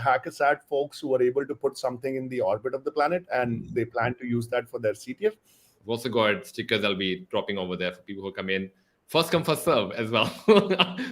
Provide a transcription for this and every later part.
Hackasat folks who are able to put something in the orbit of the planet, and they plan to use that for their CTF. We've also got stickers I'll be dropping over there for people who come in. First come, first serve as well.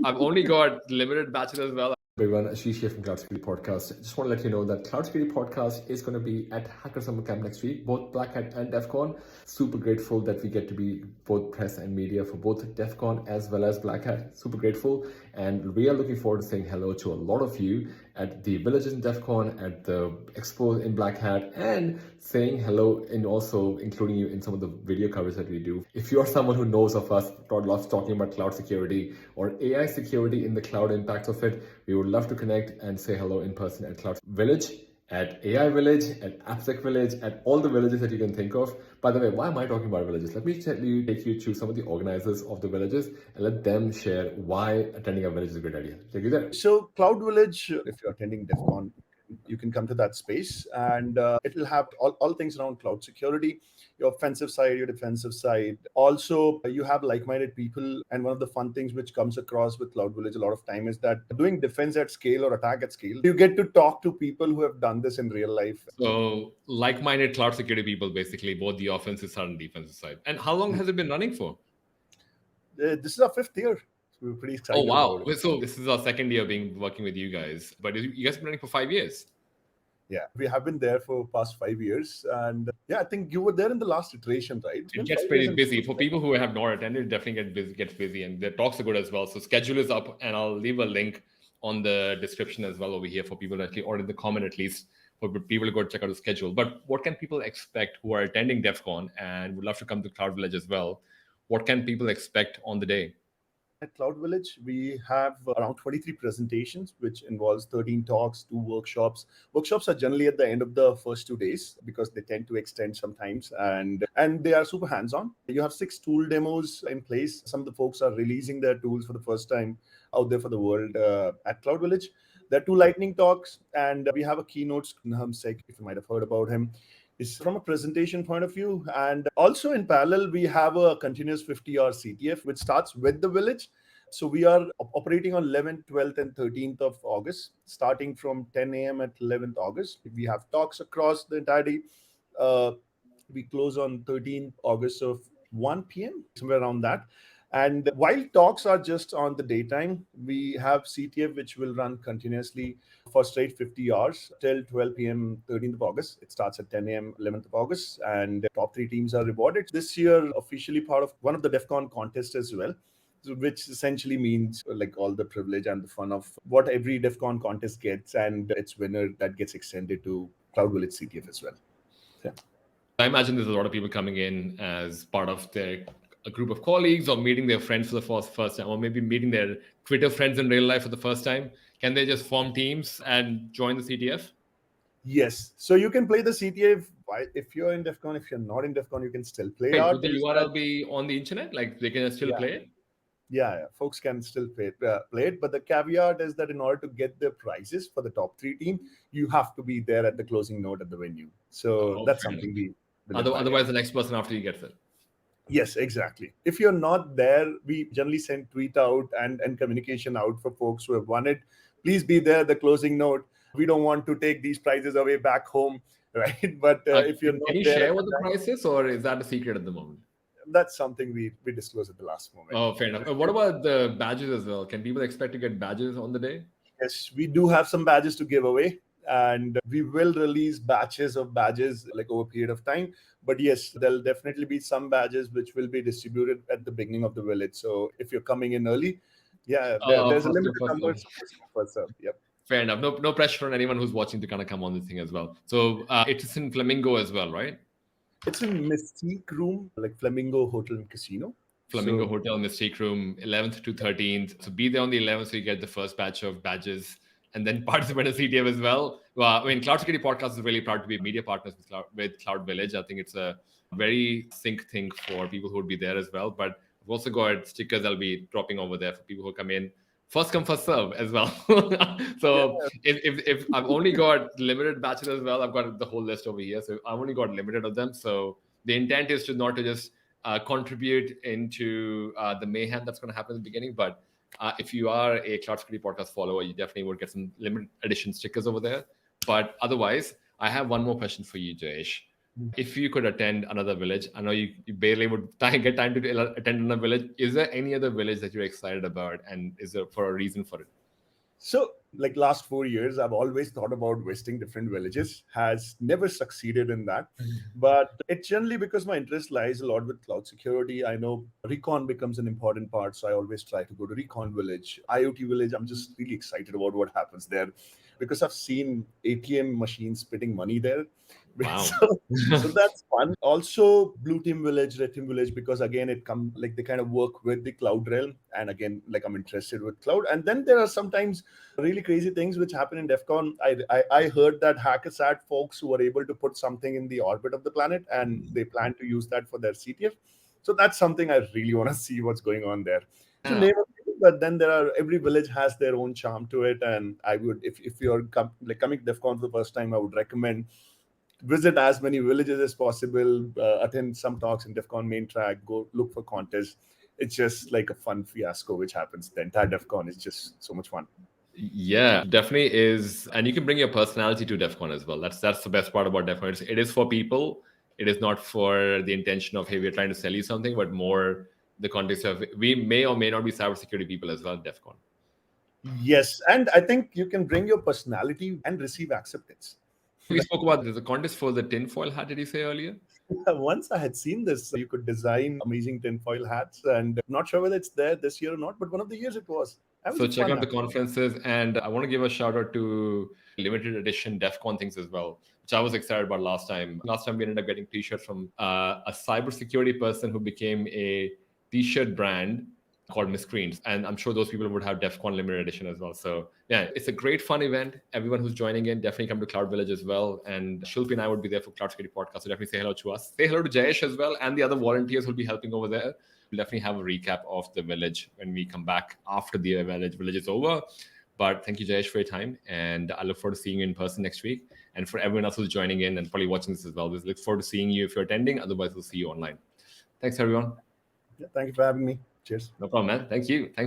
I've only got limited batches as well. Everyone, Ashish here from Cloud Security Podcast. Just want to let you know that Cloud Security Podcast is going to be at Hacker Summer Camp next week, both Black Hat and DefCon. Super grateful that we get to be both press and media for both DefCon as well as Black Hat. Super grateful. And we are looking forward to saying hello to a lot of you at the villages in DefCon, at the expo in Black Hat, and saying hello and also including you in some of the video coverage that we do. If you're someone who knows of us, loves talking about cloud security or AI security in the cloud impacts of it, we would love to connect and say hello in person at Cloud Village, at AI Village, at AppSec Village, at all the villages that you can think of. By the way, why am I talking about villages? Let me take you to some of the organizers of the villages and let them share why attending a village is a good idea. Take you there. So Cloud Village, if you're attending DefCon, you can come to that space, and it will have all things around cloud security, your offensive side, your defensive side. Also, you have like-minded people. And one of the fun things which comes across with Cloud Village a lot of time is that doing defense at scale or attack at scale, you get to talk to people who have done this in real life. So like-minded cloud security people, basically, both the offensive side and defensive side. And how long has it been running for? This is our 5th year. We're pretty excited. Oh, wow. So this is our 2nd year working with you guys, but you guys have been running for 5 years. Yeah, we have been there for past 5 years. And I think you were there in the last iteration, right? It gets pretty busy. For people who have not attended, it definitely gets busy, and the talks are good as well. So schedule is up, and I'll leave a link on the description as well over here for people actually, or in the comment at least, for people to go check out the schedule. But what can people expect who are attending DefCon and would love to come to Cloud Village as well? What can people expect on the day? At Cloud Village, we have around 23 presentations, which involves 13 talks, 2 workshops. Workshops are generally at the end of the first 2 days because they tend to extend sometimes, and they are super hands-on. You have 6 tool demos in place. Some of the folks are releasing their tools for the first time out there for the world at Cloud Village. There are 2 lightning talks, and we have a keynote, Sek, if you might have heard about him, is from a presentation point of view. And also in parallel, we have a continuous 50-hour CTF, which starts with the village. So we are operating on 11th, 12th, and 13th of August, starting from 10 a.m. at 11th August. We have talks across the entirety. We close on 13th August of 1 p.m., somewhere around that. And while talks are just on the daytime, we have CTF, which will run continuously for straight 50 hours till 12 p.m. 13th of August. It starts at 10 a.m. 11th of August, and top 3 teams are rewarded. This year, officially part of one of the DefCon contests as well, which essentially means like all the privilege and the fun of what every DefCon contest gets, and its winner that gets extended to Cloud Village CTF as well. Yeah. I imagine there's a lot of people coming in as part of a group of colleagues, or meeting their friends for the first time, or maybe meeting their Twitter friends in real life for the first time. Can they just form teams and join the CTF? Yes. So you can play the CTF if you're in DefCon. If you're not in DefCon, you can still play it out. Would the URL be on the internet? Like they can still play it? Yeah, folks can still play it. But the caveat is that in order to get the prizes for the top 3 team, you have to be there at the closing note at the venue. So that's something we... Otherwise, the next person after you gets it. Yes, exactly. If you're not there, we generally send tweet out and communication out for folks who have won it. Please be there at the closing note. We don't want to take these prizes away back home, right? But if you're not there... Can you share what the price is, or is that a secret at the moment? That's something we disclose at the last moment. Oh, fair enough. What about the badges as well? Can people expect to get badges on the day? Yes, we do have some badges to give away, and we will release batches of badges like over a period of time. But yes, there'll definitely be some badges which will be distributed at the beginning of the village. So if you're coming in early, there's a limited number. Yep. Fair enough. No pressure on anyone who's watching to kind of come on this thing as well. So it's in Flamingo as well, right? It's in Mystique Room, like Flamingo Hotel and Casino. Flamingo Hotel, Mystique Room, 11th to 13th. So be there on the 11th so you get the first batch of badges, and then participate in CTF as well. Well, I mean, Cloud Security Podcast is really proud to be media partners with Cloud Village. I think it's a very sync thing for people who would be there as well. But we've also got stickers I'll be dropping over there for people who come in. First come, first serve as well. So if I've only got limited batches as well, I've got the whole list over here. So I've only got limited of them. So the intent is not to just contribute into the mayhem that's going to happen in the beginning, but If you are a Cloud Security Podcast follower, you definitely would get some limited edition stickers over there. But otherwise, I have one more question for you, Jayesh. If you could attend another village, I know you barely would get time to attend another village. Is there any other village that you're excited about, and is there for a reason for it? So, like last 4 years, I've always thought about visiting different villages. Has never succeeded in that, but it's generally because my interest lies a lot with cloud security. I know recon becomes an important part, so I always try to go to recon village, IoT village. I'm just really excited about what happens there because I've seen ATM machines spitting money there. Wow. So that's fun. Also, blue team village, red team village, because again, it come like they kind of work with the cloud realm, and again, like I'm interested with cloud. And then there are sometimes really crazy things which happen in DefCon. I heard that hackers had folks who were able to put something in the orbit of the planet, and they plan to use that for their CTF. So that's something I really want to see what's going on there. So Yeah. name a few, but then there are every village has their own charm to it, and I would if you're coming to DefCon for the first time, I would recommend visit as many villages as possible, attend some talks in DefCon main track, go look for contests. It's just like a fun fiasco which happens. The entire DefCon is just so much fun. Yeah, definitely is. And you can bring your personality to DefCon as well. That's the best part about DefCon. It is for people. It is not for the intention of, hey, we're trying to sell you something, but more the context of we may or may not be cybersecurity people as well at DefCon. Yes, and I think you can bring your personality and receive acceptance. We spoke about there's a contest for the tinfoil hat, did you say earlier? Once I had seen this, you could design amazing tinfoil hats, and I'm not sure whether it's there this year or not, but one of the years it was. So check out the conferences, and I want to give a shout out to limited edition DefCon things as well, which I was excited about last time. Last time we ended up getting t-shirts from a cybersecurity person who became a t-shirt brand called Miscreants, and I'm sure those people would have DefCon limited edition as well. So yeah, it's a great fun event. Everyone who's joining in, definitely come to Cloud Village as well. And Shilpi and I would be there for Cloud Security Podcast, so definitely say hello to us. Say hello to Jayesh as well, and the other volunteers who'll be helping over there. We'll definitely have a recap of the village when we come back after the village is over. But thank you, Jayesh, for your time. And I look forward to seeing you in person next week. And for everyone else who's joining in and probably watching this as well, we look forward to seeing you if you're attending. Otherwise, we'll see you online. Thanks, everyone. Yeah, thank you for having me. Cheers. No problem, man. Thank you. Thanks.